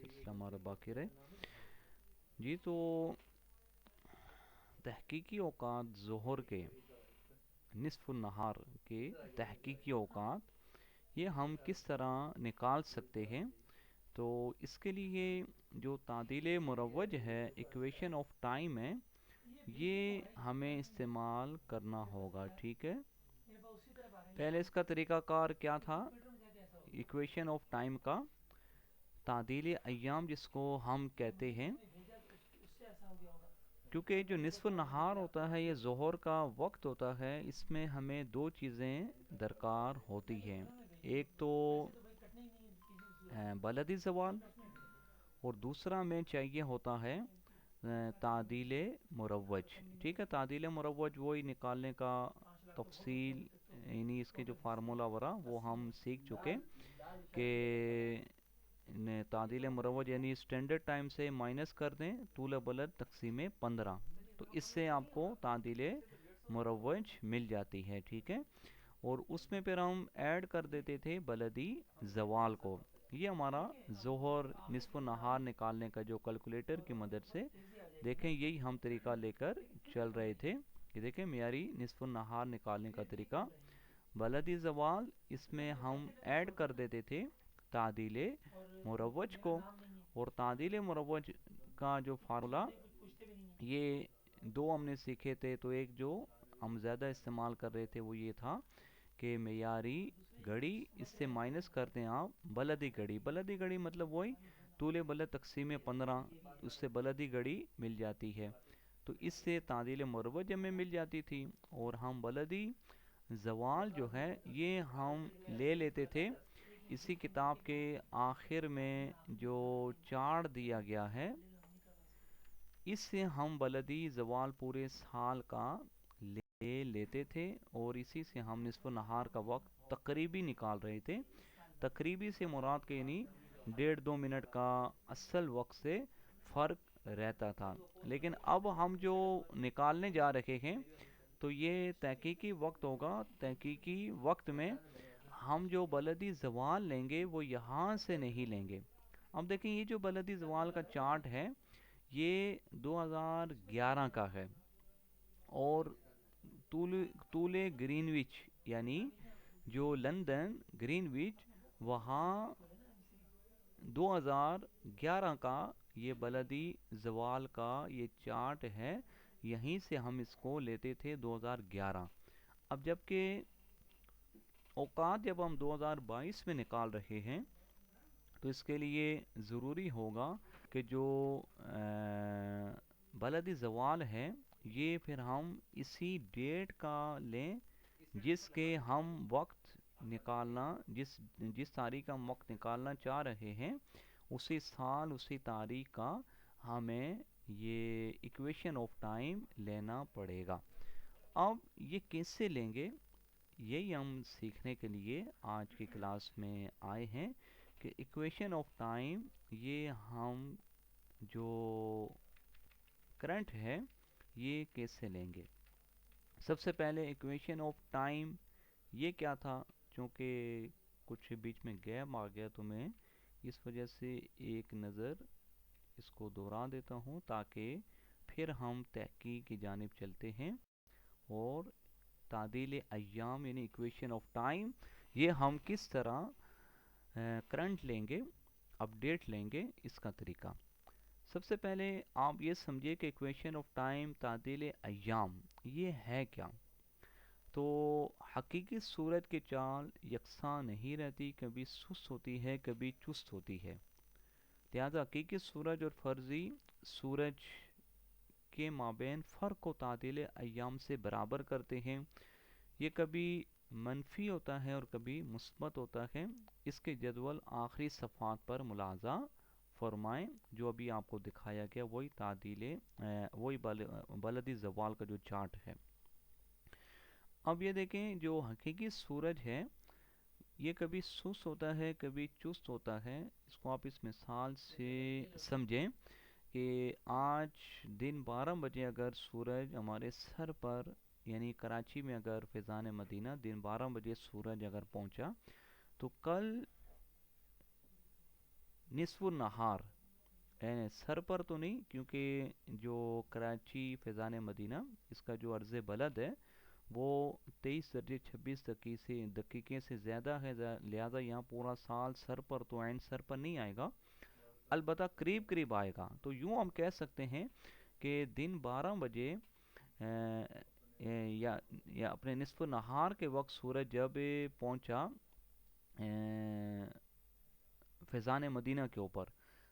سلسلہ ہمارا باقی رہے جی۔ تو تحقیقی اوقات ظہر کے، نصف النہار کے تحقیقی اوقات یہ ہم کس طرح نکال سکتے ہیں؟ تو اس کے لیے جو تعدیل مروج ہے، ایکویشن آف ٹائم ہے، یہ ہمیں استعمال کرنا ہوگا، ٹھیک ہے۔ پہلے اس کا طریقہ کار کیا تھا؟ ایکویشن آف ٹائم کا تعدیل ایام جس کو ہم کہتے ہیں، کیونکہ جو نصف النہار ہوتا ہے یہ ظہر کا وقت ہوتا ہے، اس میں ہمیں دو چیزیں درکار ہوتی ہیں۔ ایک تو بلدی زوال، اور دوسرا میں چاہیے ہوتا ہے تعدیل مروج، ٹھیک ہے۔ تعدیل مروج وہی نکالنے کا تفصیل، یعنی اس کے جو فارمولا ورا وہ ہم سیکھ چکے کہ تعدیل مروج یعنی اسٹینڈرڈ ٹائم سے مائنس کر دیں طول بلد تقسیم 15، تو اس سے آپ کو تعدیل مروج مل جاتی ہے، ٹھیک ہے۔ اور اس میں پھر ہم ایڈ کر دیتے تھے بلدی زوال کو۔ یہ ہمارا ظہر نصف و نہار نکالنے کا جو کیلکولیٹر کی مدد سے دیکھیں، یہی ہم طریقہ لے کر چل رہے تھے کہ دیکھیں معیاری نصف و نہار نکالنے کا طریقہ بلدی زوال، اس میں ہم ایڈ کر دیتے تھے تعدیل مروج کو، اور تعدیل مروج کا جو فارمولا یہ دو ہم نے سیکھے تھے۔ تو ایک جو ہم زیادہ استعمال کر رہے تھے وہ یہ تھا کہ معیاری گھڑی، اس سے مائنس کرتے ہیں آپ بلدی گھڑی۔ بلدی گھڑی مطلب وہی طول بلد تقسیم 15، اس سے بلدی گھڑی مل جاتی ہے، تو اس سے تعدیل مروج ہمیں مل جاتی تھی۔ اور ہم بلدی زوال جو ہے یہ ہم لے لیتے تھے اسی کتاب کے آخر میں جو چارٹ دیا گیا ہے، اس سے ہم بلدی زوال پورے سال کا لے لیتے تھے، اور اسی سے ہم نصف و نہار کا وقت تقریبی نکال رہے تھے۔ تقریبی سے مراد کے یعنی 1.5-2 منٹ کا اصل وقت سے فرق رہتا تھا۔ لیکن اب ہم جو نکالنے جا رہے ہیں تو یہ تحقیقی وقت ہوگا۔ تحقیقی وقت میں ہم جو بلدی زوال لیں گے وہ یہاں سے نہیں لیں گے۔ اب دیکھیں یہ جو بلدی زوال کا چارٹ ہے یہ 2011 کا ہے، اور طول گرینوچ یعنی جو لندن گرینوچ وہاں 2011 کا یہ بلدی زوال کا یہ چارٹ ہے، یہیں سے ہم اس کو لیتے تھے 2011۔ اب جبکہ اوقات جب ہم 2022 میں نکال رہے ہیں تو اس کے لیے ضروری ہوگا کہ جو بلدی زوال ہے یہ پھر ہم اسی ڈیٹ کا لیں جس کے ہم وقت نکالنا، جس تاریخ کا ہم وقت نکالنا چاہ رہے ہیں، اسی سال اسی تاریخ کا ہمیں یہ ایکویشن آف ٹائم لینا پڑے گا۔ اب یہ کیسے لیں گے یہی ہم سیکھنے کے لیے آج کی کلاس میں آئے ہیں کہ ایکویشن آف ٹائم یہ ہم جو کرنٹ ہے یہ کیسے لیں گے۔ سب سے پہلے ایکویشن آف ٹائم یہ کیا تھا، چونکہ کچھ بیچ میں گیپ آ گیا تو میں اس وجہ سے ایک نظر اس کو دہرا دیتا ہوں تاکہ پھر ہم تحقیق کی جانب چلتے ہیں، اور تعدیل ایام یعنی ایکویشن آف ٹائم یہ ہم کس طرح کرنٹ لیں گے، اپڈیٹ لیں گے، اس کا طریقہ۔ سب سے پہلے آپ یہ سمجھیے کہ ایکویشن آف ٹائم تعدیل ایام یہ ہے کیا۔ تو حقیقی سورج کی چال یکساں نہیں رہتی، کبھی سست ہوتی ہے کبھی چست ہوتی ہے، لہذا حقیقی سورج اور فرضی سورج کے مابین فرق کو تعدیل ایام سے برابر کرتے ہیں۔ یہ کبھی منفی ہوتا ہے اور کبھی مثبت ہوتا ہے۔ اس کے جدول آخری صفحات پر ملاحظہ فرمائیں، جو ابھی آپ کو دکھایا گیا وہی وہی بلدی زوال کا جو چارٹ ہے۔ اب یہ دیکھیں جو حقیقی سورج ہے یہ کبھی سست ہوتا ہے کبھی چست ہوتا ہے۔ اس کو آپ اس مثال سے سمجھیں کہ آج دن 12 بجے اگر سورج ہمارے سر پر یعنی کراچی میں اگر فیضان مدینہ دن 12 بجے سورج اگر پہنچا تو کل نصف النہار سر پر تو نہیں، کیونکہ جو کراچی فیضان مدینہ اس کا جو عرض بلد ہے وہ 23 درجے 26 دقیقے سے زیادہ ہے، لہذا یہاں پورا سال سر پر تو عین سر پر نہیں آئے گا، البتہ قریب قریب آئے گا. تو یوں ہم کہہ سکتے ہیں کہ دن 12 بجے یا اپنے نصف نہار کے وقت سورج جب پہنچا فیضان مدینہ کے اوپر،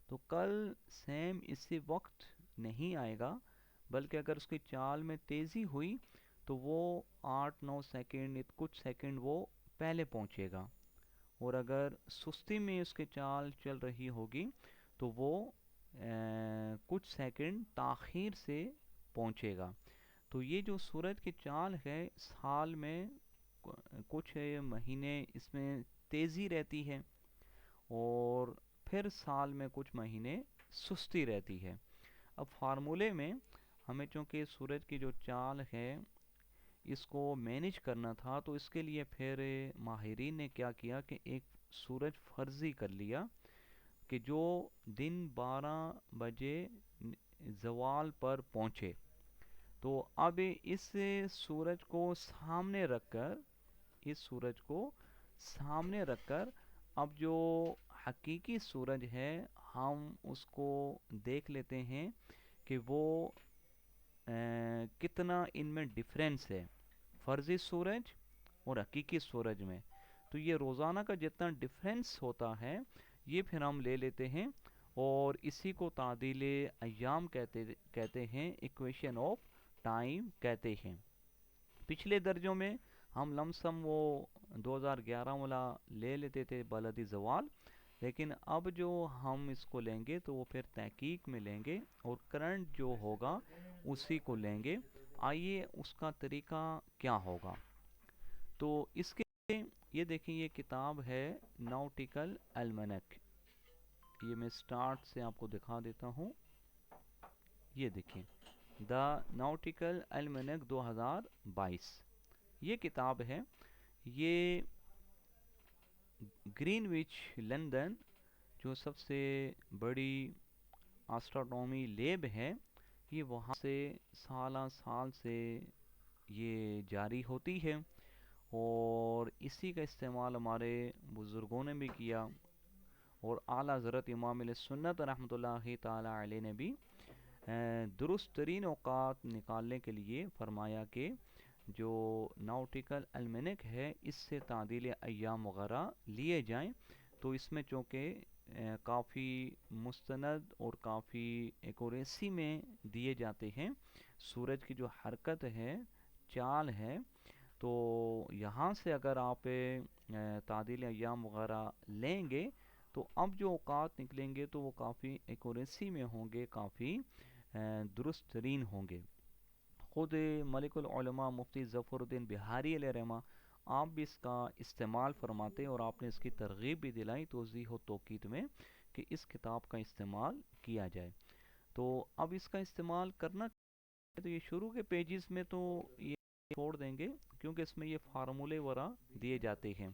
تو کل سیم اسی وقت نہیں آئے گا، بلکہ اگر اس کی چال میں تیزی ہوئی تو وہ 8 9 سیکنڈ کچھ سیکنڈ وہ پہلے پہنچے گا، اور اگر سستی میں اس کی چال چل رہی ہوگی تو وہ کچھ سیکنڈ تاخیر سے پہنچے گا. تو یہ جو سورج کی چال ہے سال میں کچھ مہینے اس میں تیزی رہتی ہے، اور پھر سال میں کچھ مہینے سستی رہتی ہے. اب فارمولے میں ہمیں چونکہ سورج کی جو چال ہے اس کو مینیج کرنا تھا، تو اس کے لیے پھر ماہرین نے کیا کیا کہ ایک سورج فرضی کر لیا کہ جو دن 12 بجے زوال پر پہنچے. تو اب اس سورج کو سامنے رکھ کر اس سورج کو سامنے رکھ کر اب جو حقیقی سورج ہے ہم اس کو دیکھ لیتے ہیں کہ وہ کتنا ان میں ڈفرینس ہے فرضی سورج اور حقیقی سورج میں. تو یہ روزانہ کا جتنا ڈفرینس ہوتا ہے یہ پھر ہم لے لیتے ہیں، اور اسی کو تعدیل ایام کہتے ہیں، ایکویشن آف ٹائم کہتے ہیں. پچھلے درجوں میں ہم لمسم وہ 2011 والا لے لیتے تھے بلدی زوال، لیکن اب جو ہم اس کو لیں گے تو وہ پھر تحقیق میں لیں گے اور کرنٹ جو ہوگا اسی کو لیں گے. آئیے اس کا طریقہ کیا ہوگا. تو اس کے یہ دیکھیں، یہ کتاب ہے ناؤٹیکل المنک. یہ میں سٹارٹ سے آپ کو دکھا دیتا ہوں. یہ دیکھیں دا ناؤٹیکل المنک 2022 یہ کتاب ہے. یہ گرین وچ لندن جو سب سے بڑی آسٹرونومی لیب ہے، یہ وہاں سے سالہ سال سے یہ جاری ہوتی ہے، اور اسی کا استعمال ہمارے بزرگوں نے بھی کیا، اور اعلیٰ حضرت امام علیہ سنت رحمۃ اللہ تعالی علیہ نے بھی درست ترین اوقات نکالنے کے لیے فرمایا کہ جو ناؤٹیکل المنک ہے اس سے تعدیل ایام وغیرہ لیے جائیں. تو اس میں چونکہ کافی مستند اور کافی ایکوریسی میں دیے جاتے ہیں سورج کی جو حرکت ہے، چال ہے. تو یہاں سے اگر آپ تعدیل ایام وغیرہ لیں گے تو اب جو اوقات نکلیں گے تو وہ کافی ایکوریسی میں ہوں گے، کافی درست ترین ہوں گے. خود ملک العلماء مفتی ظفر الدین بہاری علیہ رحمہ آپ بھی اس کا استعمال فرماتے، اور آپ نے اس کی ترغیب بھی دلائی توضیح و توقید میں کہ اس کتاب کا استعمال کیا جائے. تو اب اس کا استعمال کرنا تو یہ شروع کے پیجز میں تو یہ چھوڑ دیں گے کیونکہ اس میں یہ فارمولے وغیرہ دیے جاتے ہیں.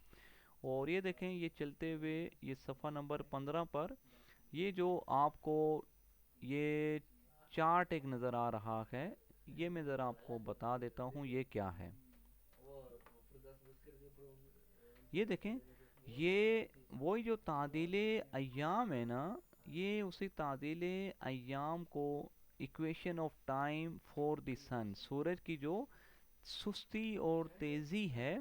اور یہ دیکھیں یہ چلتے ہوئے یہ صفحہ نمبر 15 پر یہ جو آپ کو یہ چارٹ ایک نظر آ رہا ہے، یہ میں ذرا آپ کو بتا دیتا ہوں یہ کیا ہے. یہ دیکھیں یہ وہی جو تعدیل ایام ہے نا، یہ اسی تعدیل ایام کو ایکویشن آف ٹائم فور دی سن، سورج کی جو سستی اور تیزی ہے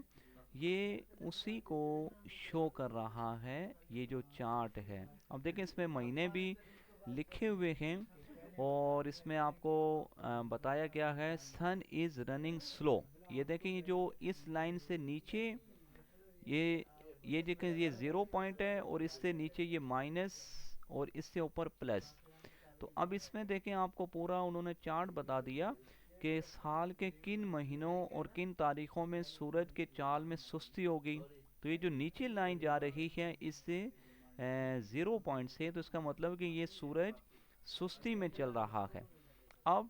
یہ اسی کو شو کر رہا ہے. یہ جو چارٹ ہے اب دیکھیں اس میں مہینے بھی لکھے ہوئے ہیں، اور اس میں آپ کو بتایا گیا ہے سن از رننگ سلو. یہ دیکھیں یہ جو اس لائن سے نیچے یہ دیکھیں یہ 0 پوائنٹ ہے، اور اس سے نیچے یہ مائنس، اور اس سے اوپر پلس. تو اب اس میں دیکھیں آپ کو پورا انہوں نے چارٹ بتا دیا کہ سال کے کن مہینوں اور کن تاریخوں میں سورج کے چال میں سستی ہوگی. تو یہ جو نیچے لائن جا رہی ہے اس سے 0 پوائنٹ سے، تو اس کا مطلب کہ یہ سورج سستی میں چل رہا ہے. اب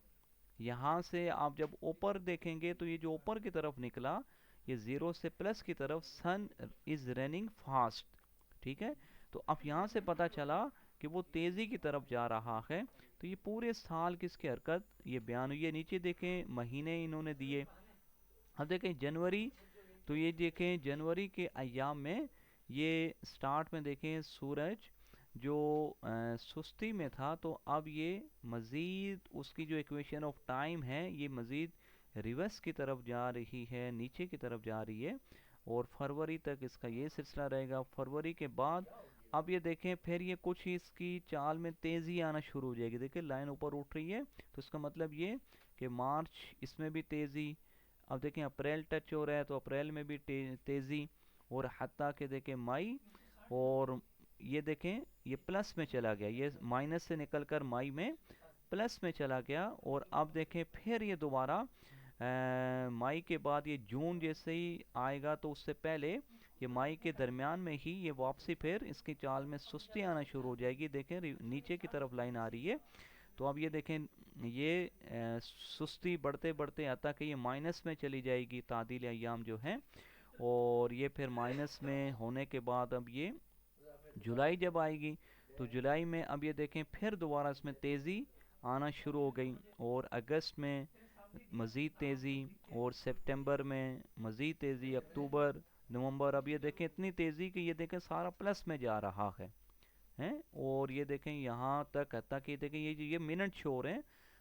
یہاں سے آپ جب اوپر دیکھیں گے تو یہ جو اوپر کی طرف نکلا یہ 0 سے پلس کی طرف سن از رننگ فاسٹ. ٹھیک ہے، تو اب یہاں سے پتا چلا کہ وہ تیزی کی طرف جا رہا ہے. تو یہ پورے سال کس کی حرکت یہ بیان ہوئی ہے. نیچے دیکھیں مہینے انہوں نے دیے. اب دیکھیں جنوری، تو یہ دیکھیں جنوری کے ایام میں یہ سٹارٹ میں دیکھیں سورج جو سستی میں تھا، تو اب یہ مزید اس کی جو ایکویشن آف ٹائم ہے یہ مزید ریورس کی طرف جا رہی ہے، نیچے کی طرف جا رہی ہے. اور فروری تک اس کا یہ سلسلہ رہے گا. فروری کے بعد اب یہ دیکھیں پھر یہ کچھ اس کی چال میں تیزی آنا شروع ہو جائے گی. دیکھیں لائن اوپر اٹھ رہی ہے، تو اس کا مطلب یہ کہ مارچ اس میں بھی تیزی. اب دیکھیں اپریل ٹچ ہو رہا ہے تو اپریل میں بھی تیزی، اور حتیٰ کہ دیکھیں مئی، اور یہ دیکھیں یہ پلس میں چلا گیا، یہ مائنس سے نکل کر مئی میں پلس میں چلا گیا. اور اب دیکھیں پھر یہ دوبارہ مئی کے بعد یہ جون جیسے ہی آئے گا، تو اس سے پہلے یہ مئی کے درمیان میں ہی یہ واپسی پھر اس کی چال میں سستی آنا شروع ہو جائے گی. دیکھیں نیچے کی طرف لائن آ رہی ہے. تو اب یہ دیکھیں یہ سستی بڑھتے بڑھتے آتا کہ یہ مائنس میں چلی جائے گی تعدیل ایام جو ہیں. اور یہ پھر مائنس میں ہونے کے بعد اب یہ جولائی جب آئے گی، تو جولائی میں اب یہ دیکھیں پھر دوبارہ اس میں تیزی آنا شروع ہو گئی. اور اگست میں مزید تیزی، اور سپٹمبر میں مزید تیزی، اکتوبر، نومبر. اب یہ دیکھیں اتنی تیزی کہ یہ دیکھیں سارا پلس میں جا رہا ہے ہیں. اور یہ دیکھیں یہاں تک حتیٰ کہ دیکھیں یہ منٹ شو ہو رہے ہیں،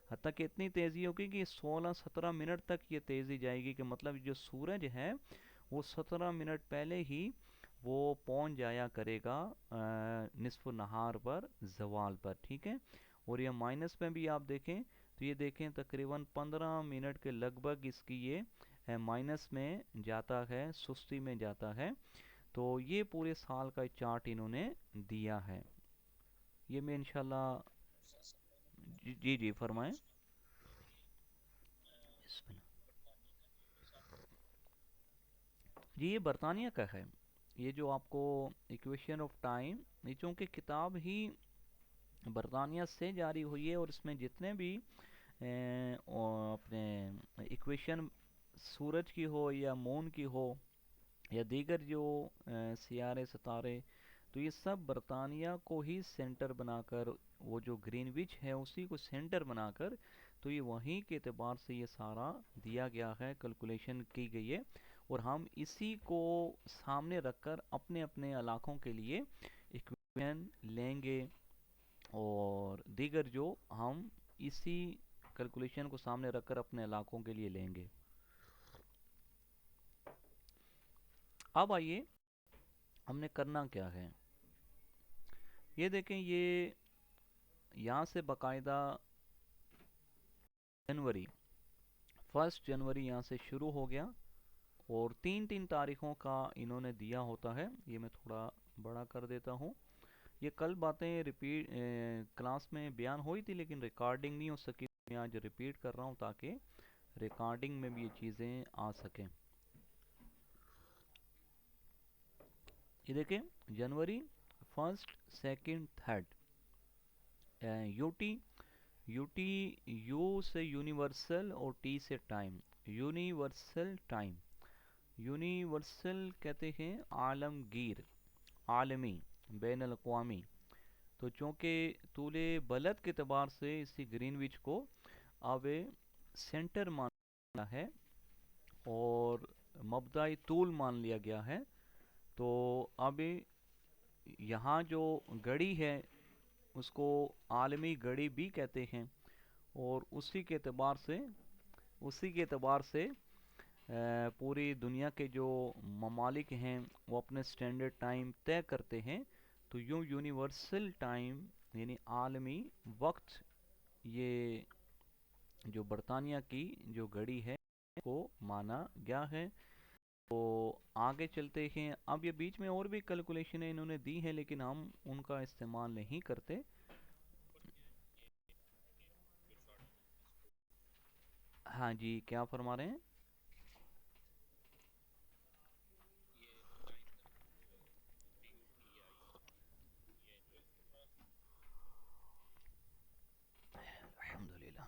حتیٰ کہ اتنی تیزی ہوگی کہ 16-17 منٹ تک یہ تیزی جائے گی. کہ مطلب جو سورج ہے وہ 17 منٹ پہلے ہی وہ پہنچ جایا کرے گا نصف نہار پر، زوال پر. ٹھیک ہے. اور یہ مائنس میں بھی آپ دیکھیں تو یہ دیکھیں تقریباً 15 منٹ کے لگ بھگ اس کی یہ مائنس میں جاتا ہے، سستی میں جاتا ہے. تو یہ پورے سال کا چارٹ انہوں نے دیا ہے. یہ میں انشاءاللہ جی جی فرمائیں. بسم اللہ. جی یہ برطانیہ کا ہے. یہ جو آپ کو ایکویشن آف ٹائم، یہ چونکہ کتاب ہی برطانیہ سے جاری ہوئی ہے، اور اس میں جتنے بھی اپنے ایکویشن سورج کی ہو یا مون کی ہو یا دیگر جو سیارے ستارے، تو یہ سب برطانیہ کو ہی سینٹر بنا کر، وہ جو گرین وچ ہے اسی کو سینٹر بنا کر، تو یہ وہیں کے اعتبار سے یہ سارا دیا گیا ہے، کیلکولیشن کی گئی ہے. اور ہم اسی کو سامنے رکھ کر اپنے اپنے علاقوں کے لیے ایکویشن لیں گے، اور دیگر جو ہم اسی کیلکولیشن کو سامنے رکھ کر اپنے علاقوں کے لیے لیں گے. اب آئیے ہم نے کرنا کیا ہے. یہ دیکھیں یہ یہاں سے باقاعدہ جنوری، 1 جنوری یہاں سے شروع ہو گیا، اور تین تین تاریخوں کا انہوں نے دیا ہوتا ہے. یہ میں تھوڑا بڑا کر دیتا ہوں. یہ کل باتیں ریپیٹ کلاس میں بیان ہوئی تھی لیکن ریکارڈنگ نہیں ہو سکی. میں آج ریپیٹ کر رہا ہوں تاکہ ریکارڈنگ میں بھی یہ چیزیں آ سکیں. یہ دیکھیں جنوری 1، 2، 3، U T, U T U سے یونیورسل اور ٹی سے ٹائم. یونیورسل ٹائم، یونیورسل کہتے ہیں عالمگیر، عالمی، بین الاقوامی. تو چونکہ طول بلد کے اعتبار سے اسی گرین وچ کو اب سینٹر مانا ہے اور مبدائی طول مان لیا گیا ہے. تو اب یہاں جو گھڑی ہے اس کو عالمی گھڑی بھی کہتے ہیں، اور اسی کے اعتبار سے پوری دنیا کے جو ممالک ہیں وہ اپنے سٹینڈرڈ ٹائم طے کرتے ہیں. تو یوں یونیورسل ٹائم یعنی عالمی وقت، یہ جو برطانیہ کی جو گھڑی ہے کو مانا گیا ہے. تو آگے چلتے ہیں. اب یہ بیچ میں اور بھی کیلکولیشنیں انہوں نے دی ہیں لیکن ہم ان کا استعمال نہیں کرتے. ہاں جی کیا فرما رہے ہیں؟ الحمدللہ.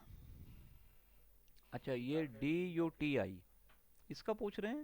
اچھا یہ DUTI اس کا پوچھ رہے ہیں.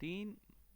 3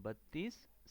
32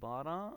12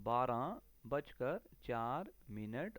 12 12:04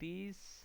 30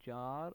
4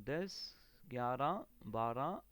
10, 11, 12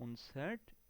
59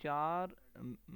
4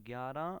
11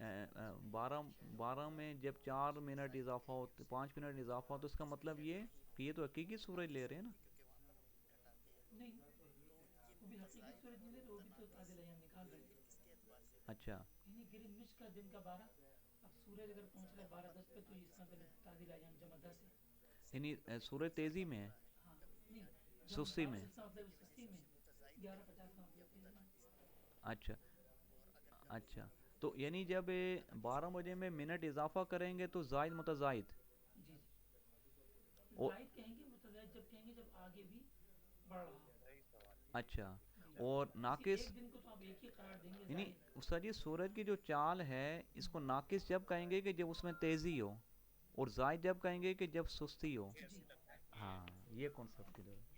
12 12 میں جب 4 منٹ اضافہ ہو 5 منٹ اضافہ ہو تو اس کا مطلب یہ کہ یہ تو حقیقی سورج لے رہے ہیں نا. نہیں، وہ بھی حقیقی سورج نہیں لے رہے، وہ بھی تو تعدیل ایام نکال رہے ہیں. اچھا. یعنی گرین وچ کا دن کا 12، اب سورج اگر پہنچ رہا ہے 12:10 پہ تو اس کا دن تعدیل ایام جمع 10 ہے. یعنی سورج تیزی میں ہے. ہاں نہیں، جمع سستی 12 میں. سے اس کا مطلب سستی میں، 11:50 کا مطلب تیزی میں. اچھا. اچھا تو یعنی جب 12 بجے میں منٹ اضافہ کریں گے تو زائد متزائد. جی جی، او. زائد کہیں گے، متزائد جب کہیں گے جب آگے بھی بڑھ رہا ہو. اچھا. جی، اور کسی ناقص ایک دن کو تو آپ ایک ہی قرار دیں گے یعنی زائد. استاد جی سورج کی جو چال ہے اس کو ناقص جب کہیں گے کہ جب اس میں تیزی ہو، اور زائد جب کہیں گے کہ جب سستی ہو. جی ہاں یہ کنسپٹ کلیئر ہے.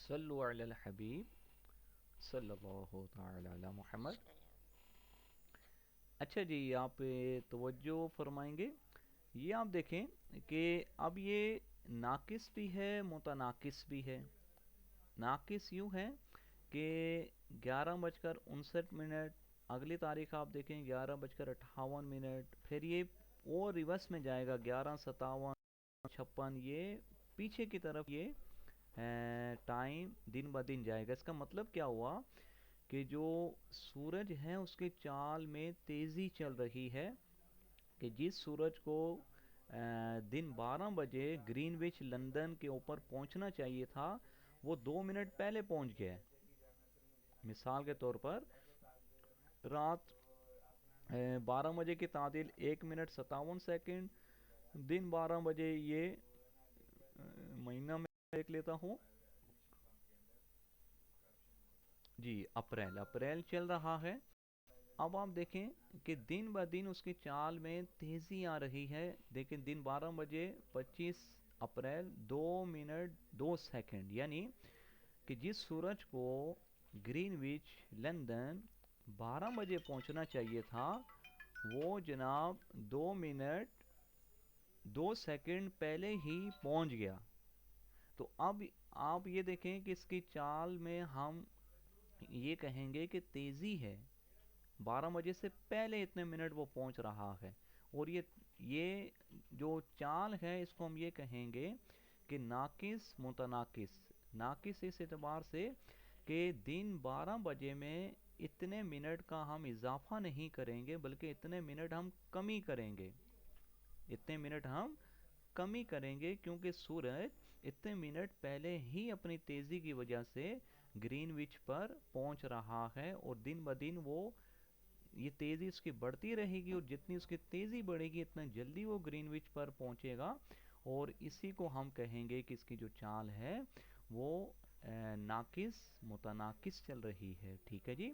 صلو علی الحبیب صلی اللہ تعالی علی محمد. اچھا جی آپ توجہ فرمائیں گے. یہ آپ دیکھیں کہ اب یہ ناقص بھی ہے متناقص بھی ہے. ناقص یوں ہے کہ 11:59، اگلی تاریخ آپ دیکھیں 11:58، پھر یہ اور ریورس میں جائے گا 11:57 56، یہ پیچھے کی طرف یہ ٹائم دن بدن جائے گا. اس کا مطلب کیا ہوا کہ جو سورج ہے اس کے چال میں تیزی چل رہی ہے، کہ جس سورج کو دن 12 بجے گرین وچ لندن کے اوپر پہنچنا چاہیے تھا وہ 2 منٹ پہلے پہنچ گیا ہے. مثال کے طور پر رات 12 بجے کی تعدیل 1 منٹ 57 سیکنڈ، دن 12 بجے یہ مہینہ میں دیکھ لیتا ہوں. جی اپریل چل رہا ہے. اب آپ دیکھیں کہ دن بہ دن اس کی چال میں تیزی آ رہی ہے. دیکھیں دن 12 بجے 25 اپریل 2 منٹ 2 سیکنڈ، یعنی کہ جس سورج کو گرین وچ لندن 12 بجے پہنچنا چاہیے تھا وہ جناب 2 منٹ 2 سیکنڈ پہلے ہی پہنچ گیا. تو اب آپ یہ دیکھیں کہ اس کی چال میں ہم یہ کہیں گے کہ تیزی ہے، 12 بجے سے پہلے اتنے منٹ وہ پہنچ رہا ہے. اور یہ جو چال ہے اس کو ہم یہ کہیں گے کہ ناقص متناقص. ناقص اس اعتبار سے کہ دن 12 بجے میں اتنے منٹ کا ہم اضافہ نہیں کریں گے بلکہ اتنے منٹ ہم کمی کریں گے. اتنے منٹ ہم کمی کریں گے کیونکہ سورج اتنے منٹ پہلے ہی اپنی تیزی کی وجہ سے گرین وچ پر پہنچ رہا ہے، اور دن بہ دن وہ یہ تیزی اس کی بڑھتی رہے گی، اور جتنی اس کی تیزی بڑھے گی اتنا جلدی وہ گرین وچ پر پہنچے گا. اور اسی کو ہم کہیں گے کہ اس کی جو چال ہے وہ ناقص متناقص چل رہی ہے. ٹھیک ہے جی.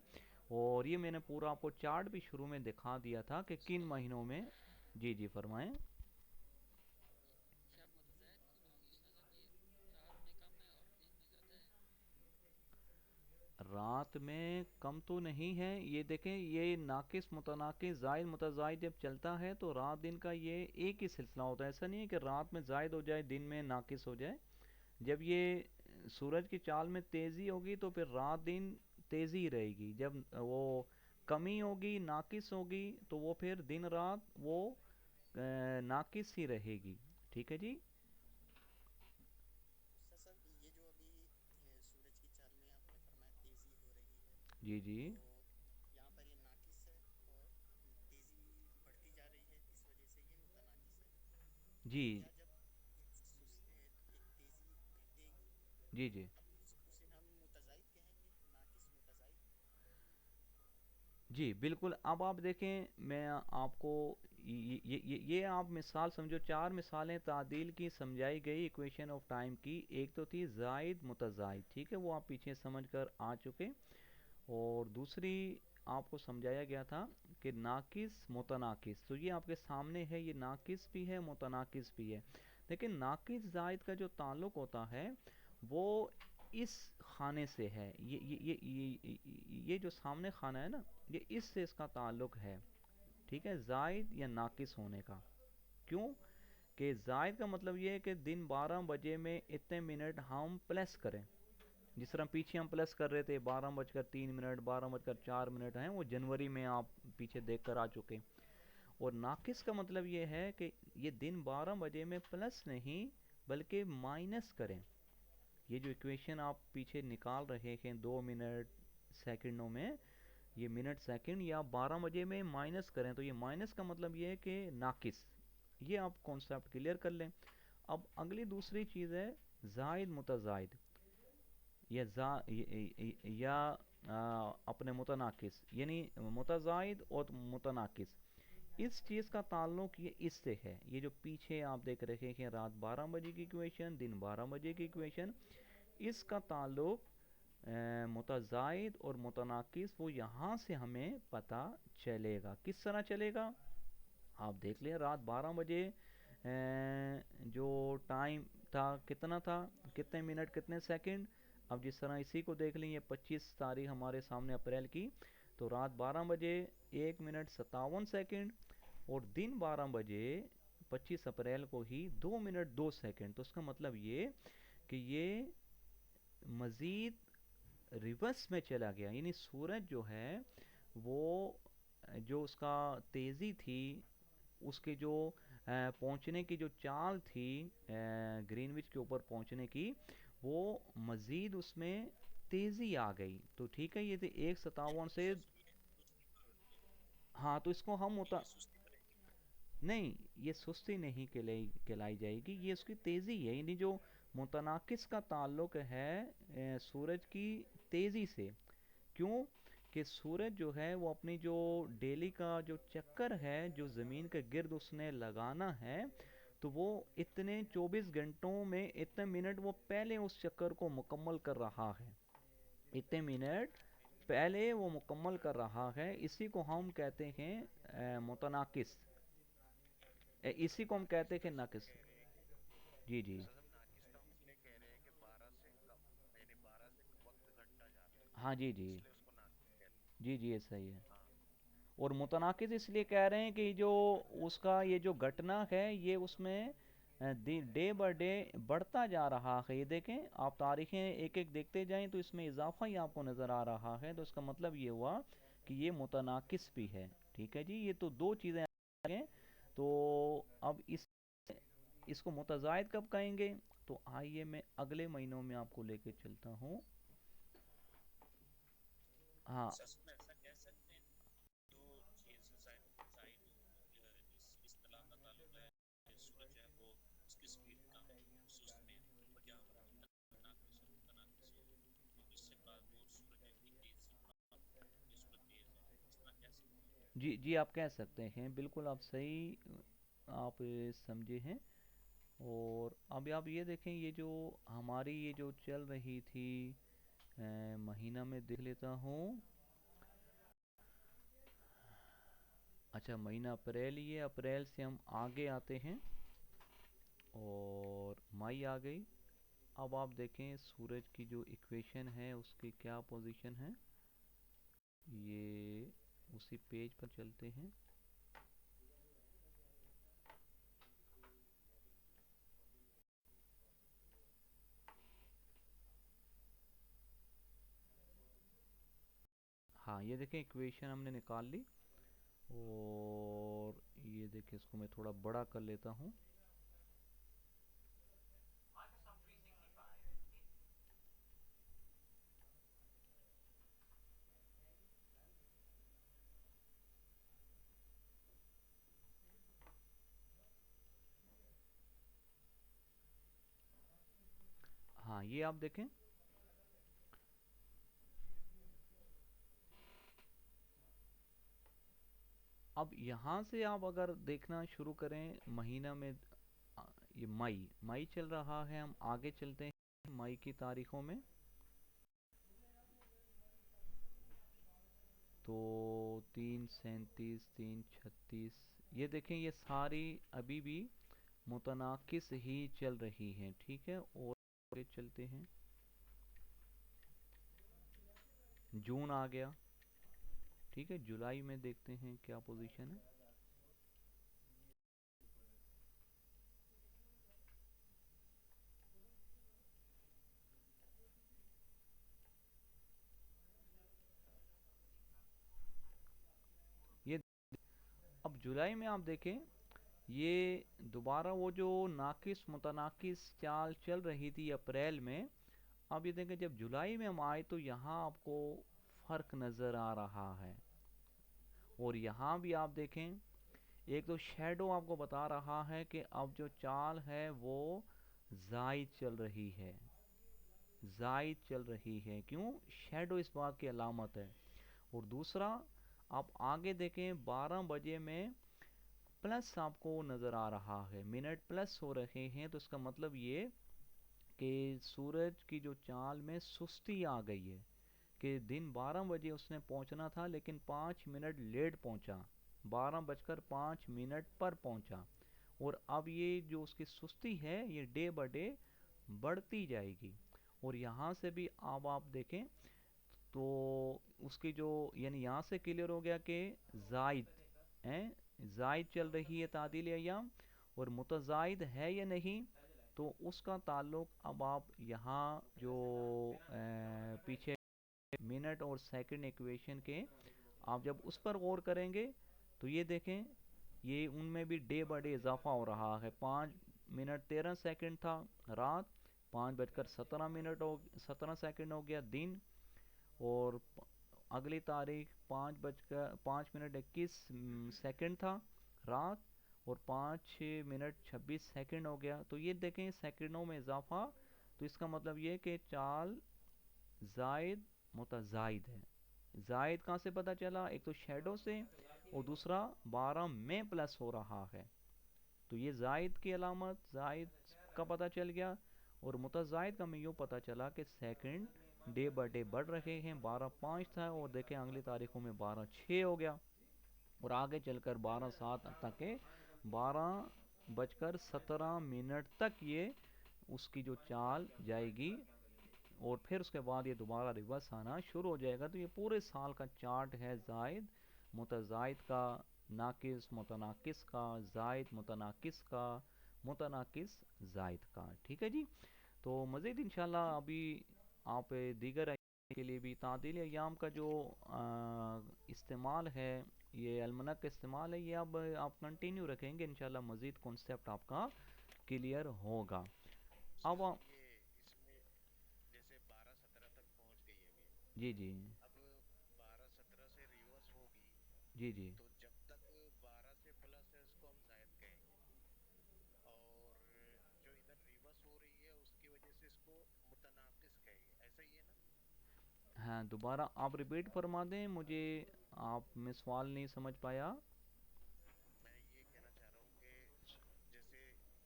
اور یہ میں نے پورا آپ کو چارٹ بھی شروع میں دکھا دیا تھا کہ کن مہینوں میں. جی جی فرمائیں. رات میں کم تو نہیں ہے، یہ دیکھیں یہ ناقص متناقص زائد متزائد جب چلتا ہے تو رات دن کا یہ ایک ہی سلسلہ ہوتا ہے. ایسا نہیں ہے کہ رات میں زائد ہو جائے دن میں ناقص ہو جائے. جب یہ سورج کی چال میں تیزی ہوگی تو پھر رات دن تیزی رہے گی، جب وہ کمی ہوگی ناقص ہوگی تو وہ پھر دن رات وہ ناقص ہی رہے گی. ٹھیک ہے جی. جی جی. جی جی. جی جی بالکل. اب آپ دیکھیں میں آپ کو یہ آپ مثال سمجھو، 4 مثالیں تعدیل کی سمجھائی گئی ایکویشن آف ٹائم کی. ایک تو تھی زائد متزائد، ٹھیک ہے وہ آپ پیچھے سمجھ کر آ چکے. اور دوسری آپ کو سمجھایا گیا تھا کہ ناقص متناقص، تو یہ آپ کے سامنے ہے، یہ ناقص بھی ہے متناقص بھی ہے. لیکن ناقص زائد کا جو تعلق ہوتا ہے وہ اس خانے سے ہے، یہ جو سامنے خانہ ہے نا، یہ اس سے اس کا تعلق ہے. ٹھیک ہے، زائد یا ناقص ہونے کا. کیوں کہ زائد کا مطلب یہ ہے کہ دن 12 بجے میں اتنے منٹ ہم پلس کریں. جس طرح پیچھے ہم پلس کر رہے تھے 12:03، 12:04 ہیں، وہ جنوری میں آپ پیچھے دیکھ کر آ چکے. اور ناقص کا مطلب یہ ہے کہ یہ دن 12 بجے میں پلس نہیں بلکہ مائنس کریں. یہ جو ایکویشن آپ پیچھے نکال رہے ہیں 2 منٹ سیکنڈوں میں، یہ منٹ سیکنڈ یا 12 بجے میں مائنس کریں، تو یہ مائنس کا مطلب یہ ہے کہ ناقص. یہ آپ کانسیپٹ کلیئر کر لیں. اب اگلی دوسری چیز ہے زائد متزائد یا اپنے متناقص، یعنی متزائد اور متناقص. اس چیز کا تعلق یہ اس سے ہے، یہ جو پیچھے آپ دیکھ رہے ہیں رات 12 بجے کی ایکویشن، دن 12 بجے کی ایکویشن، اس کا تعلق متزائد اور متناقص وہ یہاں سے ہمیں پتہ چلے گا. کس طرح چلے گا؟ آپ دیکھ لیں رات 12 بجے جو ٹائم تھا کتنا تھا، کتنے منٹ کتنے سیکنڈ. اب جس طرح اسی کو دیکھ لیں، یہ 25 تاریخ ہمارے سامنے اپریل کی، تو رات 12 بجے 1 منٹ 57 سیکنڈ، اور دن 12 بجے 25 اپریل کو ہی 2 منٹ 2 سیکنڈ. تو اس کا مطلب یہ کہ یہ مزید ریورس میں چلا گیا، یعنی سورج جو ہے وہ جو اس کا تیزی تھی، اس کے جو پہنچنے کی جو چال تھی گرین وچ کے اوپر پہنچنے کی، وہ مزید اس میں تیزی آ گئی. تو ٹھیک ہے، یہ تھے 1:57 سے. ہاں تو اس کو ہم نہیں، یہ سستی نہیں کہلائی جائے گی، یہ اس کی تیزی ہے. یعنی جو متناقص کا تعلق ہے سورج کی تیزی سے. کیوں کہ سورج جو ہے وہ اپنی جو ڈیلی کا جو چکر ہے جو زمین کے گرد اس نے لگانا ہے، تو وہ اتنے 24 گھنٹوں میں اتنے منٹ وہ پہلے اس چکر کو مکمل کر رہا ہے، اتنے منٹ پہلے وہ مکمل کر رہا ہے. اسی کو ہم کہتے ہیں متناقص، اسی کو ہم کہتے ہیں کہ ناقص. جی جی. ہاں جی جی جی جی ایسا ہی ہے. اور متناقض اس لیے کہہ رہے ہیں کہ جو اس کا یہ جو گھٹنا ہے یہ اس میں ڈے بائی ڈے بڑھتا جا رہا ہے. یہ دیکھیں آپ تاریخیں ایک ایک دیکھتے جائیں تو اس میں اضافہ ہی آپ کو نظر آ رہا ہے. تو اس کا مطلب یہ ہوا کہ یہ متناقض بھی ہے. ٹھیک ہے جی، یہ تو دو چیزیں ہیں. تو اب اس کو متزائد کب کہیں گے؟ تو آئیے میں اگلے مہینوں میں آپ کو لے کے چلتا ہوں. ہاں جی جی، آپ کہہ سکتے ہیں، بالکل آپ صحیح آپ سمجھے ہیں. اور اب آپ یہ دیکھیں، یہ جو ہماری یہ جو چل رہی تھی مہینہ میں دیکھ لیتا ہوں. اچھا مہینہ اپریل، یہ اپریل سے ہم آگے آتے ہیں اور مئی آ گئی. اب آپ دیکھیں سورج کی جو ایکویشن ہے اس کی کیا پوزیشن ہے. یہ اسی پیج پر چلتے ہیں. ہاں یہ دیکھیں ایکویشن ہم نے نکال لی. اور یہ دیکھیں اس کو میں تھوڑا بڑا کر لیتا ہوں. ہاں یہ آپ دیکھیں، اب یہاں سے آپ اگر دیکھنا شروع کریں مہینہ میں، یہ مئی چل رہا ہے، ہم آگے چلتے ہیں مئی کی تاریخوں میں. تو 37, 36, یہ دیکھیں یہ ساری ابھی بھی متناقص ہی چل رہی ہیں، ٹھیک ہے. اور آگے چلتے ہیں. جون آ گیا، ٹھیک ہے. جولائی میں دیکھتے ہیں کیا پوزیشن ہے. یہ اب جولائی میں آپ دیکھیں، یہ دوبارہ وہ جو ناقص متناقص چال چل رہی تھی اپریل میں، اب یہ دیکھیں جب جولائی میں ہم آئے تو یہاں آپ کو فرق نظر آ رہا ہے. اور یہاں بھی آپ دیکھیں ایک تو شیڈو آپ کو بتا رہا ہے کہ اب جو چال ہے وہ زائد چل رہی ہے، زائد چل رہی ہے. کیوں؟ شیڈو اس بات کی علامت ہے. اور دوسرا آپ آگے دیکھیں 12 بجے میں پلس آپ کو نظر آ رہا ہے، منٹ پلس ہو رہے ہیں، تو اس کا مطلب یہ کہ سورج کی جو چال میں سستی آ گئی ہے، کہ دن 12 بجے اس نے پہنچنا تھا لیکن 5 منٹ لیٹ پہنچا، 12 بج کر 5 منٹ پر پہنچا. اور اب یہ جو اس کی سستی ہے یہ ڈے بائی ڈے بڑھتی جائے گی. اور یہاں سے بھی آپ دیکھیں تو اس کی جو یعنی یہاں سے کلیئر ہو گیا کہ زائد ہیں، زائد چل رہی ہے تعدیل ایام. اور متزائد ہے یا نہیں، تو اس کا تعلق اب آپ یہاں جو پیچھے منٹ اور سیکنڈ ایکویشن کے آپ جب اس پر غور کریں گے تو یہ دیکھیں یہ ان میں بھی ڈے بائی ڈے اضافہ ہو رہا ہے. 5 منٹ 13 سیکنڈ تھا رات، 5 بج کر 17 سیکنڈ ہو گیا دن. اور اگلی تاریخ 5 منٹ 21 سیکنڈ تھا رات، اور 5 منٹ 26 سیکنڈ ہو گیا. تو یہ دیکھیں سیکنڈوں میں اضافہ، تو اس کا مطلب یہ کہ چال زائد متزائد ہے. زائد کہاں سے پتہ چلا؟ ایک تو شیڈو سے، اور دوسرا 12 میں پلس ہو رہا ہے، تو یہ زائد کی علامت، زائد کا پتہ چل گیا. اور متزائد کا میں یوں پتہ چلا کہ سیکنڈ ڈے بائی ڈے بڑھ رہے ہیں. 12/5 تھا اور دیکھیں اگلی تاریخوں میں 12/6 ہو گیا، اور آگے چل کر 12/7 تک کے 12 بج کر 17 منٹ تک یہ اس کی جو چال جائے گی. اور پھر اس کے بعد یہ دوبارہ ریورس آنا شروع ہو جائے گا. تو یہ پورے سال کا چارٹ ہے، زائد متزائد کا، ناقص متناقص کا، زائد متناقص کا، متناقص زائد کا. ٹھیک ہے جی. تو مزید انشاءاللہ ابھی آپ دیگر ایام کے لیے بھی تعدیل ایام کا جو استعمال ہے، یہ المنک کا استعمال ہے، یہ اب آپ کنٹینیو رکھیں گے انشاءاللہ، مزید کنسپٹ آپ کا کلیئر ہوگا. اب استاد یہ اس میں جیسے 12-17 تک پہنچ گئی ابھی، جی جی اب 12-17 سے ریورس ہوگی، جی جی تو جب تک 12 سے پلس ہے اس کو ہم زائد کہیں گے، اور جو ادھر ریورس ہو رہی ہے اس کی وجہ سے اس کو متناقص کہیں گے، ایسا ہی ہے نا؟ ہاں، دوبارہ آپ ریپیٹ فرما دیں مجھے، آپ میں سوال نہیں سمجھ پایا. میں یہ کہنا چاہ رہا ہوں کہ جیسے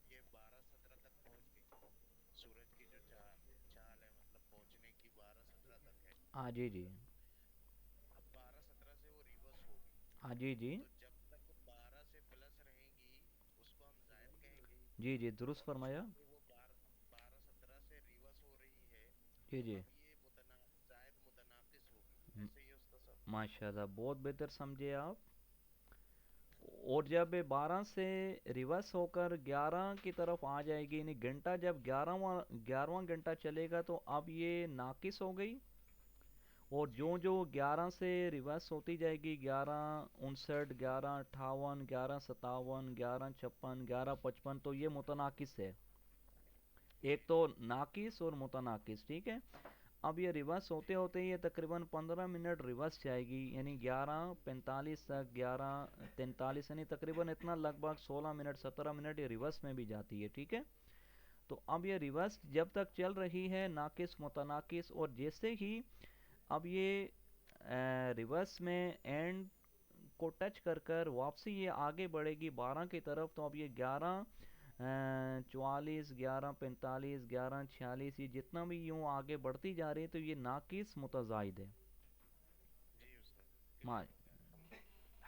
یہ 12-17 تک پہنچ گئی، سورج کی جو چال چال ہے مطلب پہنچنے کی 12-17 تک ہے، ہاں جی جی. اب 12-17 سے وہ ریورس ہوگی، ہاں جی جی تو جب تک 12 سے پلس رہیں گی اس کو ہم زائد کہیں گے. جی جی درست اور فرمایا. جب کہ وہ 12-17 سے ریورس ہو رہی ہے جی تو جی. اب یہ زائد متناقص ہوگی، ایسے ہی استاد صاحب؟ ماشاء اللہ بہت بہتر سمجھے آپ. اور جب 12 سے ریورس ہو کر 11 کی طرف آ جائے گی، یعنی گھنٹہ جب 11واں گھنٹہ چلے گا تو اب یہ ناقص ہو گئی. اور جی جو جی جو 11 سے ریورس ہوتی جائے گی، 11:59، 11:58، 11:57، 11:56، 11:55، تو یہ متناقص ہے. جی ایک تو ناقص اور متناقص، ٹھیک ہے. اب یہ ریورس ہوتے ہوتے یہ تقریباً 15 منٹ ریورس جائے گی، یعنی 11:45 تک، 11:43، یعنی تقریباً اتنا لگ بھگ 16 منٹ 17 منٹ یہ ریورس میں بھی جاتی ہے. ٹھیک ہے. تو اب یہ ریورس جب تک چل رہی ہے ناقص متناقص، اور جیسے ہی اب یہ ریورس میں اینڈ کو ٹچ کر کر واپسی یہ آگے بڑھے گی 12 کی طرف، تو اب یہ 11:44، 11:45، 11:46، یہ جتنا بھی یوں آگے بڑھتی جا رہی ہے تو یہ ناقص متزائد ہے. جی استاد ما کلیئر ہو گیا الحمد للہ.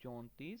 34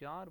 4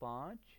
5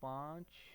5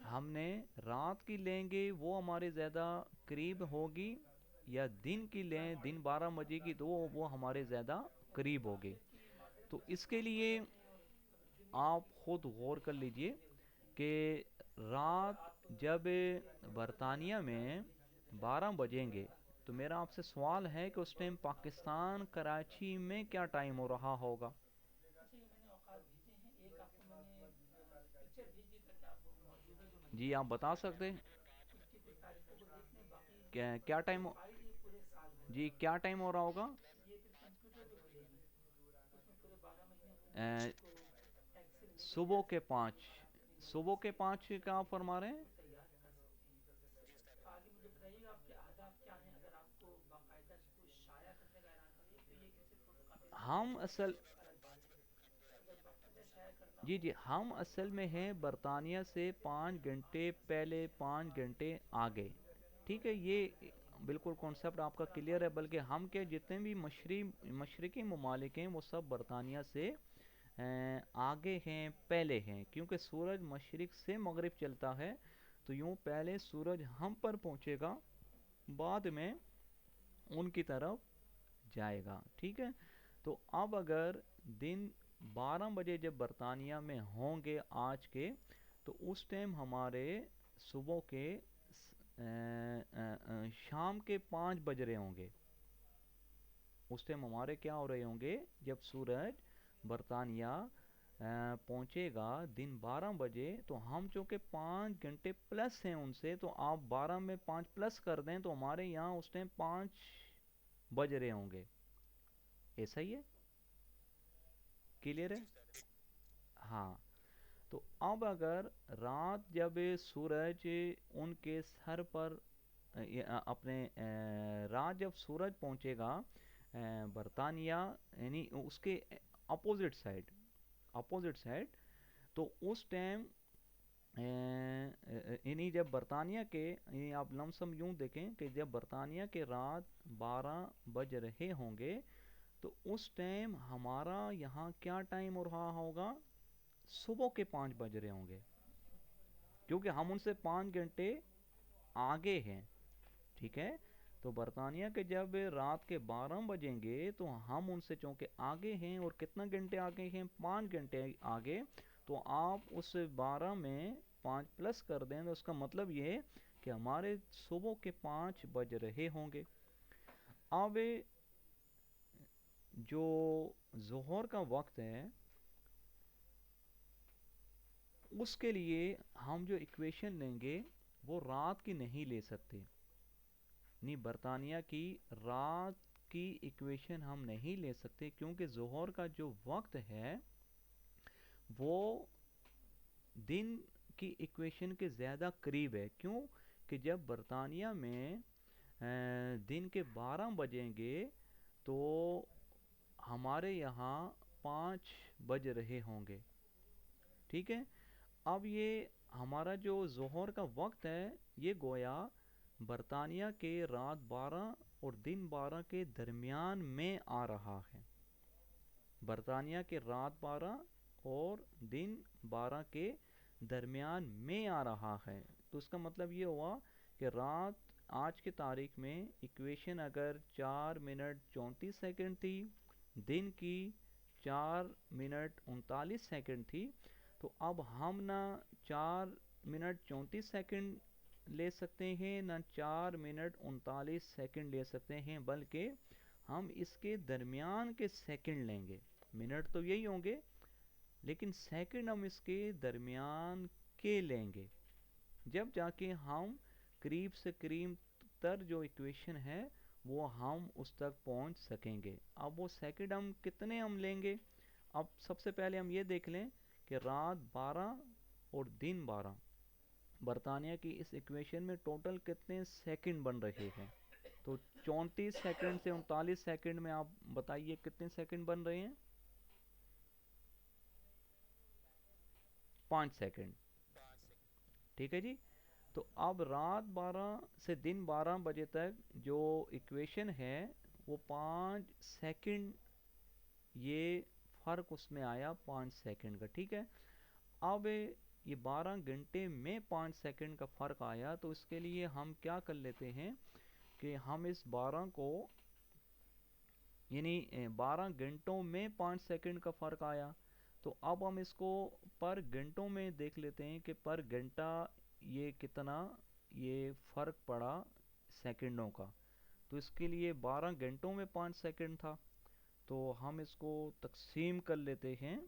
ہم نے رات کی لیں گے وہ ہمارے زیادہ قریب ہوگی، یا دن کی لیں، دن 12 بجے کی، تو وہ ہمارے زیادہ قریب ہوگی. تو اس کے لیے آپ خود غور کر لیجئے کہ رات جب برطانیہ میں 12 بجیں گے، تو میرا آپ سے سوال ہے کہ اس ٹائم پاکستان کراچی میں کیا ٹائم ہو رہا ہوگا؟ اچھا یہ میں نے اوقات بھیجے ہیں، ایک آپ کو میں نے پکچر بھیج دی تاکہ آپ موجودہ جو جی مہینہ آپ ہے بتا سکتے ہیں اس کی پھر تاریخوں کو دیکھ لیں، باقی جو کیا ٹائم؟ فائل یہ پورے سال بھر جی کا کیا ٹائم ہو رہا ہوگا؟ یہ پھر کمپیوٹر پہ کھلے گی، اس میں پورے 12 مہینے ہوں گے، اے، آپ کو ایکسل میں بھی صبح تیار کے کر کے 5، صبح کے 5 کا آپ فرما رہے ہیں؟ بالکل تیار کر سکتے ہیں. تو آگے مجھے بتائیے گا آپ کے اہداف کیا ہیں، اگر آپ کو باقاعدہ اس کو شائع کرنے کا ارادہ ہے تو یہ کسی فوٹو کاپی سے ہم اصل الگ بات ہے. اگر باقاعدہ شائع کرنا جی ہو جی ہم اصل میں ہیں برطانیہ سے 5 گھنٹے پہلے، 5 گھنٹے آگے. ٹھیک ہے، یہ بالکل کانسیپٹ آپ کا کلیئر ہے. بلکہ ہم کے جتنے بھی مشرقی ممالک ہیں وہ سب برطانیہ سے آگے ہیں، پہلے ہیں، کیونکہ سورج مشرق سے مغرب چلتا ہے. تو یوں پہلے سورج ہم پر پہنچے گا، بعد میں ان کی طرف جائے گا. ٹھیک ہے، تو اب اگر دن 12 بجے جب برطانیہ میں ہوں گے آج کے، تو اس ٹائم ہمارے صبح کے شام کے 5 بج رہے ہوں گے. اس ٹائم ہمارے کیا ہو رہے ہوں گے جب سورج برطانیہ پہنچے گا دن 12 بجے. تو ہم چونکہ 5 گھنٹے پلس ہیں ان سے، تو آپ 12 میں 5 پلس کر دیں تو ہمارے یہاں اس ٹائم 5 بج رہے ہوں گے. ایسا ہی ہے؟ کلیئر ہے؟ ہاں. تو اب اگر رات جب سورج ان کے سر پر اپنے رات جب سورج پہنچے گا برطانیہ، یعنی اس کے اپوزٹ سائڈ، تو اس ٹائم یعنی جب برطانیہ کے، یعنی آپ لمسم یوں دیکھیں کہ جب برطانیہ کے رات 12 بج رہے ہوں گے، تو اس ٹائم ہمارا یہاں کیا ٹائم ہو رہا ہوگا؟ صبح کے 5 بج رہے ہوں گے، کیونکہ ہم ان سے 5 گھنٹے آگے ہیں. ٹھیک ہے، تو برطانیہ کے جب رات کے 12 بجیں گے تو ہم ان سے چونکہ آگے ہیں، اور کتنا گھنٹے آگے ہیں؟ 5 گھنٹے آگے. تو آپ اس 12 میں 5 پلس کر دیں تو اس کا مطلب یہ ہے کہ ہمارے صبح کے 5 بج رہے ہوں گے. اب جو ظہر کا وقت ہے اس کے لیے ہم جو ایکویشن لیں گے وہ رات کی نہیں لے سکتے. نہیں، برطانیہ کی رات کی ایکویشن ہم نہیں لے سکتے، کیونکہ ظہر کا جو وقت ہے وہ دن کی ایکویشن کے زیادہ قریب ہے. کیوں کہ جب برطانیہ میں دن کے 12 بجیں گے تو ہمارے یہاں 5 بج رہے ہوں گے. ٹھیک ہے، اب یہ ہمارا جو ظہر کا وقت ہے یہ گویا برطانیہ کے رات 12 اور دن 12 کے درمیان میں آ رہا ہے. برطانیہ کے رات 12 اور دن 12 کے درمیان میں آ رہا ہے. تو اس کا مطلب یہ ہوا کہ رات آج کی تاریخ میں ایکویشن اگر 4 منٹ 34 سیکنڈ تھی، دن کی 4 منٹ 39 سیکنڈ تھی، تو اب ہم نہ 4 منٹ 34 سیکنڈ لے سکتے ہیں، نہ 4 منٹ 39 سیکنڈ لے سکتے ہیں، بلکہ ہم اس کے درمیان کے سیکنڈ لیں گے. منٹ تو یہی ہوں گے لیکن سیکنڈ ہم اس کے درمیان کے لیں گے، جب جا کے ہم قریب سے قریب تر جو ایکویشن ہے وہ ہم اس تک پہنچ سکیں گے. اب وہ سیکنڈ ہم کتنے ہم لیں گے؟ اب سب سے پہلے ہم یہ دیکھ لیں کہ رات 12 اور دن 12، برطانیہ کی اس ایکویشن میں ٹوٹل کتنے سیکنڈ بن رہے ہیں؟ تو 34 سیکنڈ سے 39 سیکنڈ میں آپ بتائیے کتنے سیکنڈ بن رہے ہیں؟ 5 سیکنڈ. ٹھیک ہے جی. تو اب رات 12 سے دن 12 بجے تک جو ایکویشن ہے وہ 5 سیکنڈ، یہ فرق اس میں آیا 5 سیکنڈ کا. ٹھیک ہے، اب یہ 12 گھنٹے میں 5 سیکنڈ کا فرق آیا، تو اس کے لیے ہم کیا کر لیتے ہیں کہ ہم اس 12 کو یعنی 12 گھنٹوں میں 5 سیکنڈ کا فرق آیا، تو اب ہم اس کو پر گھنٹوں میں دیکھ لیتے ہیں کہ پر گھنٹہ یہ کتنا یہ فرق پڑا سیکنڈوں کا. تو اس کے لیے 12 گھنٹوں میں 5 سیکنڈ تھا، تو ہم اس کو تقسیم کر لیتے ہیں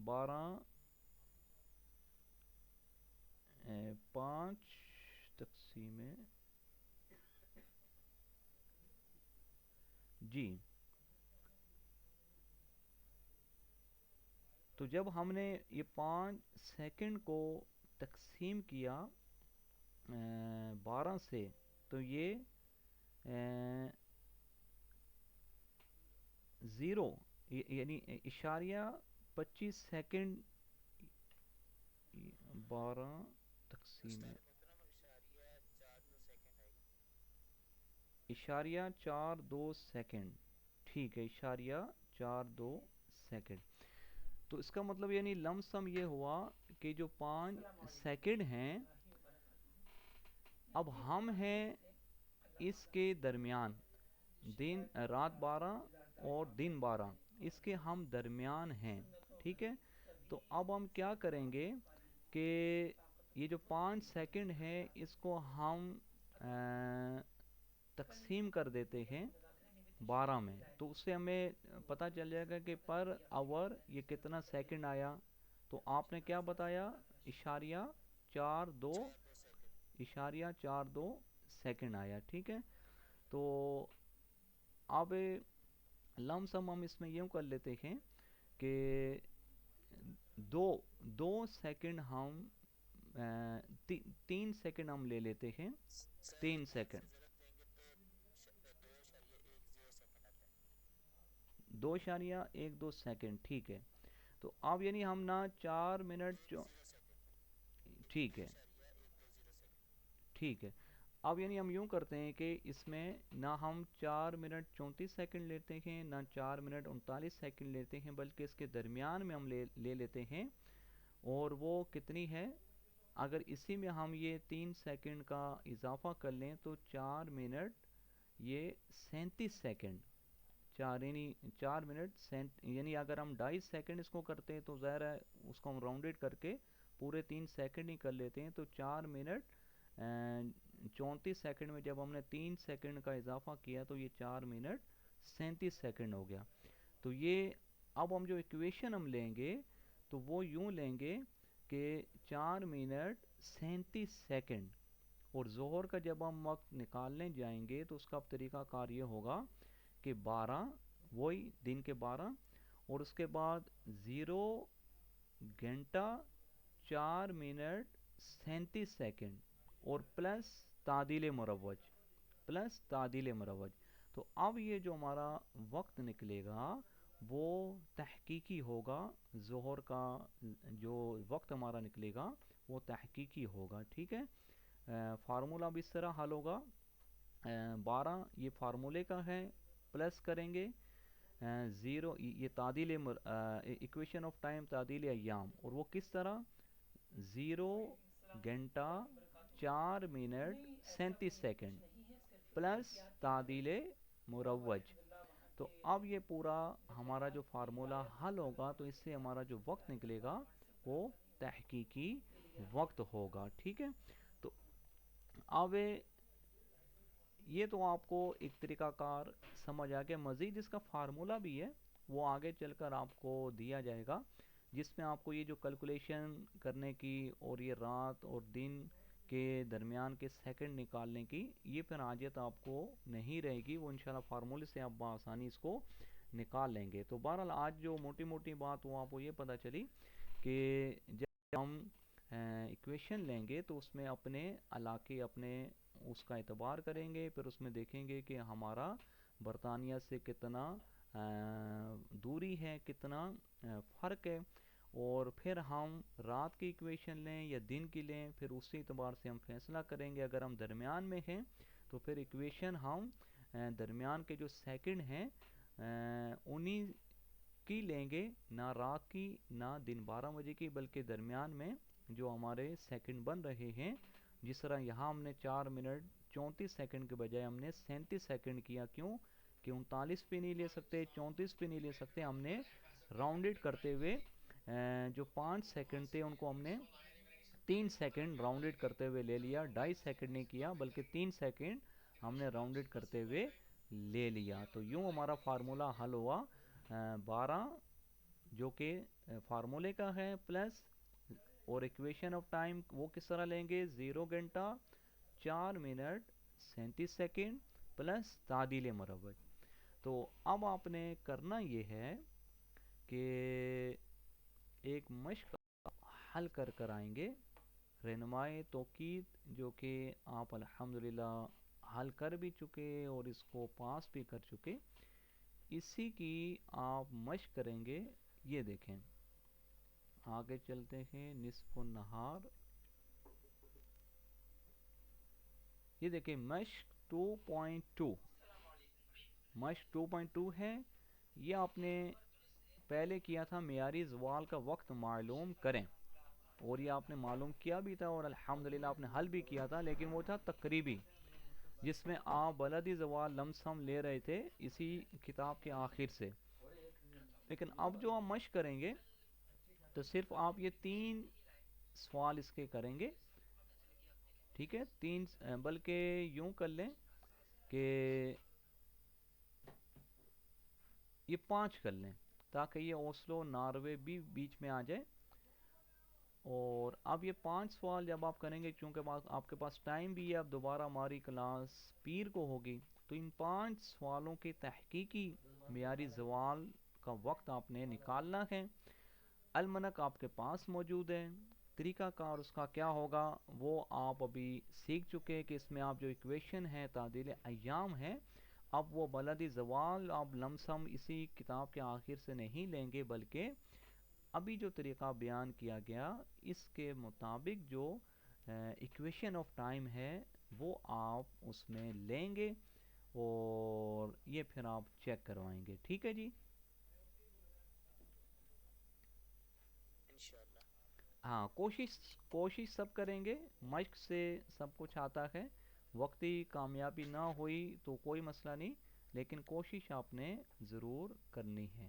12 5 تقسیم جی. تو جب ہم نے یہ 5 سیکنڈ کو تقسیم کیا 12 سے، تو یہ 0 یعنی 0.25 سیکنڈ. 12 تقسیم اشاریہ 42 سیکنڈ. ٹھیک ہے، 0.42 سیکنڈ. تو اس کا مطلب یعنی لم سم یہ ہوا کہ جو 5 سیکنڈ ہیں اب ہم ہیں اس کے درمیان، دن رات 12 اور دن 12 اس کے ہم درمیان ہیں. ٹھیک ہے، تو اب ہم کیا کریں گے کہ یہ جو 5 سیکنڈ ہے اس کو ہم تقسیم کر دیتے ہیں 12 میں، تو اس سے ہمیں پتہ چل جائے گا کہ پر آور یہ کتنا سیکنڈ آیا. تو آپ نے کیا بتایا؟ اشاریہ 42 آیا. ٹھیک ہے، تو اب لم سم ہم اس میں یوں کر لیتے ہیں کہ دو سیکنڈ ہم 3 سیکنڈ ہم لے لیتے ہیں. 3 سیکنڈ 2.12 سیکنڈ. ٹھیک ہے، تو اب یعنی ہم نہ 4 منٹ ٹھیک ہے. ٹھیک ہے، اب یعنی ہم یوں کرتے ہیں کہ اس میں نہ ہم 4 منٹ 34 سیکنڈ لیتے ہیں، نہ 4 منٹ 39 سیکنڈ لیتے ہیں، بلکہ اس کے درمیان میں ہم لے لیتے ہیں. اور وہ کتنی ہے؟ اگر اسی میں ہم یہ 3 سیکنڈ کا اضافہ کر لیں تو 4 منٹ یہ 37 سیکنڈ. 4 منٹ یعنی اگر ہم 2.5 سیکنڈ اس کو کرتے ہیں تو ظاہر ہے اس کو ہم راؤنڈڈ کر کے پورے 3 سیکنڈ ہی کر لیتے ہیں. تو 4 منٹ 34 سیکنڈ میں جب ہم نے 3 سیکنڈ کا اضافہ کیا تو یہ 4 منٹ 37 سیکنڈ ہو گیا. تو یہ اب ہم جو ایکویشن ہم لیں گے تو وہ یوں لیں گے کہ 4 منٹ 37 سیکنڈ، اور ظہر کا جب ہم وقت نکالنے جائیں گے تو اس کا طریقہ کار یہ ہوگا کہ 12 وہی دن کے 12 اور اس کے بعد 0 گھنٹہ 4 منٹ 37 سیکنڈ اور پلس تعدیل مروج. تو اب یہ جو ہمارا وقت نکلے گا وہ تحقیقی ہوگا، ظہر کا جو وقت ہمارا نکلے گا وہ تحقیقی ہوگا. ٹھیک ہے، فارمولہ بھی اس طرح حل ہوگا. 12 یہ فارمولے کا ہے، پلس کریں گے 0 یہ تعدیل ایکویشن آف ٹائم تعدیل ایام، اور وہ کس طرح 0 گھنٹہ 4 منٹ 37 سیکنڈ پلس تعدیل مروج. تو اب یہ پورا ہمارا جو فارمولہ حل ہوگا تو اس سے ہمارا جو وقت نکلے گا وہ تحقیقی وقت ہوگا. ٹھیک ہے، تو اب یہ تو آپ کو ایک طریقہ کار سمجھ آ گیا. مزید اس کا فارمولہ بھی ہے، وہ آگے چل کر آپ کو دیا جائے گا، جس میں آپ کو یہ جو کیلکولیشن کرنے کی اور یہ رات اور دن کے درمیان کے سیکنڈ نکالنے کی یہ پھر حاجت آپ کو نہیں رہے گی. وہ انشاءاللہ فارمولے سے آپ بآسانی اس کو نکال لیں گے. تو بہرحال آج جو موٹی موٹی بات وہ آپ کو یہ پتہ چلی کہ جب ہم ایکویشن لیں گے تو اس میں اپنے علاقے اپنے اس کا اعتبار کریں گے، پھر اس میں دیکھیں گے کہ ہمارا برطانیہ سے کتنا دوری ہے، کتنا فرق ہے، اور پھر ہم رات کی ایکویشن لیں یا دن کی لیں، پھر اسی اعتبار سے ہم فیصلہ کریں گے. اگر ہم درمیان میں ہیں تو پھر ایکویشن ہم درمیان کے جو سیکنڈ ہیں انہی کی لیں گے، نہ رات کی نہ دن 12 بجے کی، بلکہ درمیان میں جو ہمارے سیکنڈ بن رہے ہیں. جس طرح یہاں ہم نے 4 منٹ 34 سیکنڈ کے بجائے ہم نے 37 سیکنڈ کیا. کیوں کہ 39 پہ نہیں لے سکتے، 34 پہ نہیں لے سکتے، ہم نے راؤنڈڈ کرتے ہوئے جو 5 سیکنڈ تھے ان کو ہم نے 3 سیکنڈ راؤنڈڈ کرتے ہوئے لے لیا. 2.5 سیکنڈ نہیں کیا بلکہ 3 سیکنڈ ہم نے راؤنڈڈ کرتے ہوئے لے لیا. تو یوں ہمارا فارمولا حل ہوا 12 جو کہ فارمولے کا ہے پلس، اور ایکویشن آف ٹائم وہ کس طرح لیں گے، 0 گھنٹہ 4 منٹ 37 سیکنڈ پلس تعدیل مروج. تو اب آپ نے کرنا یہ ہے کہ ایک مشق حل کر آئیں گے، رہنمائی توقید جو کہ آپ الحمدللہ حل کر بھی چکے اور اس کو پاس بھی کر چکے، اسی کی آپ مشق کریں گے. یہ دیکھیں آگے چلتے ہیں، نصف النہار. یہ دیکھیں مشق 2.2، مشق 2.2 ہے. یہ آپ نے پہلے کیا تھا معیاری زوال کا وقت معلوم کریں، اور یہ آپ نے معلوم کیا بھی تھا اور الحمدللہ آپ نے حل بھی کیا تھا، لیکن وہ تھا تقریبی، جس میں آپ بلدی زوال لمسم لے رہے تھے اسی کتاب کے آخر سے. لیکن اب جو ہم مشق کریں گے تو صرف آپ یہ 3 سوال اس کے کریں گے. ٹھیک ہے، 3 بلکہ یوں کر لیں کہ یہ 5 کر لیں تاکہ یہ اوسلو ناروے بھی بیچ میں آ جائے. اور اب یہ 5 سوال جب آپ کریں گے، چونکہ آپ کے پاس ٹائم بھی ہے، اب دوبارہ ہماری کلاس پیر کو ہوگی، تو ان 5 سوالوں کے تحقیقی معیاری زوال کا وقت آپ نے نکالنا ہے. المنک آپ کے پاس موجود ہے، طریقہ کار اس کا کیا ہوگا وہ آپ ابھی سیکھ چکے کہ اس میں آپ جو ایکویشن ہے تعدیل ایام ہے، اب وہ بلدی زوال آپ لمسم اسی کتاب کے آخر سے نہیں لیں گے، بلکہ ابھی جو طریقہ بیان کیا گیا اس کے مطابق جو ایکویشن آف ٹائم ہے وہ آپ اس میں لیں گے اور یہ پھر آپ چیک کروائیں گے. ٹھیک ہے جی؟ انشاءاللہ. ہاں، کوشش سب کریں گے، مشق سے سب کچھ آتا ہے. وقتی کامیابی نہ ہوئی تو کوئی مسئلہ نہیں، لیکن کوشش آپ نے ضرور کرنی ہے.